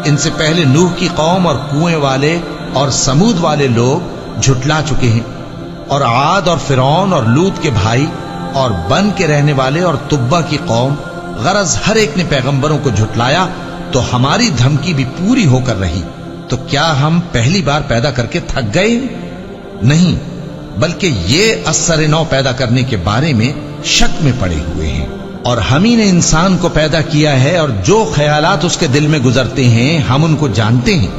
ان سے پہلے نوح کی قوم اور کنویں والے اور سمود والے لوگ جھٹلا چکے ہیں، اور عاد اور فرعون اور لوط کے بھائی اور بن کے رہنے والے اور تبا کی قوم، غرض ہر ایک نے پیغمبروں کو جھٹلایا، تو ہماری دھمکی بھی پوری ہو کر رہی۔ تو کیا ہم پہلی بار پیدا کر کے تھک گئے؟ نہیں، بلکہ یہ اثر نو پیدا کرنے کے بارے میں شک میں پڑے ہوئے ہیں۔ اور ہم ہی نے انسان کو پیدا کیا ہے، اور جو خیالات اس کے دل میں گزرتے ہیں ہم ان کو جانتے ہیں،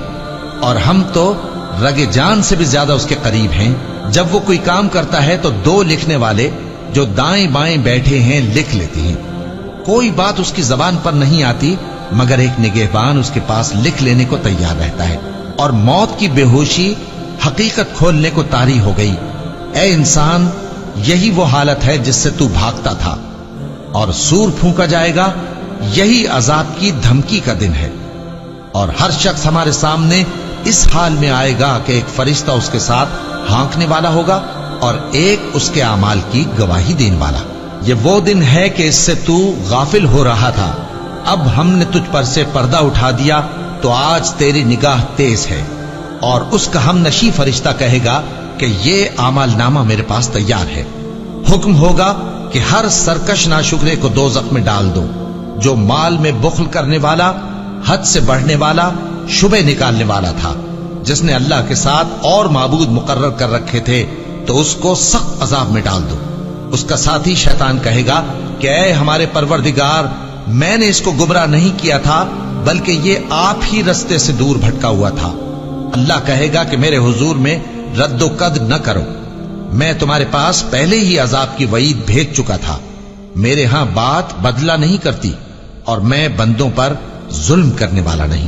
اور ہم تو رگ جان سے بھی زیادہ اس کے قریب ہیں۔ جب وہ کوئی کام کرتا ہے تو دو لکھنے والے جو دائیں بائیں بیٹھے ہیں لکھ لیتے ہیں۔ کوئی بات اس کی زبان پر نہیں آتی مگر ایک نگہبان اس کے پاس لکھ لینے کو تیار رہتا ہے۔ اور موت کی بے ہوشی حقیقت کھولنے کو طاری ہو گئی۔ اے انسان، یہی وہ حالت ہے جس سے تو بھاگتا تھا، اور سور پھونکا جائے گا، یہی عذاب کی دھمکی کا دن ہے۔ اور ہر شخص ہمارے سامنے اس حال میں آئے گا کہ ایک فرشتہ اس کے ساتھ ہانکنے والا ہوگا اور ایک اس کے اعمال کی گواہی دینے والا۔ یہ وہ دن ہے کہ اس سے تو غافل ہو رہا تھا، اب ہم نے تجھ پر سے پردہ اٹھا دیا تو آج تیری نگاہ تیز ہے۔ اور اس کا ہم نشی فرشتہ کہے گا کہ یہ اعمال نامہ میرے پاس تیار ہے۔ حکم ہوگا کہ ہر سرکش ناشکرے کو دوزخ میں ڈال دو، جو مال میں بخل کرنے والا، حد سے بڑھنے والا، شبہ نکالنے والا تھا، جس نے اللہ کے ساتھ اور معبود مقرر کر رکھے تھے، تو اس کو سخت عذاب میں ڈال دو۔ اس کا ساتھی شیطان کہے گا کہ اے ہمارے پروردگار، میں نے اس کو گمراہ نہیں کیا تھا بلکہ یہ آپ ہی رستے سے دور بھٹکا ہوا تھا۔ اللہ کہے گا کہ میرے حضور میں رد و قد نہ کرو، میں تمہارے پاس پہلے ہی عذاب کی وعید بھیج چکا تھا۔ میرے ہاں بات بدلہ نہیں کرتی، اور میں بندوں پر ظلم کرنے والا نہیں۔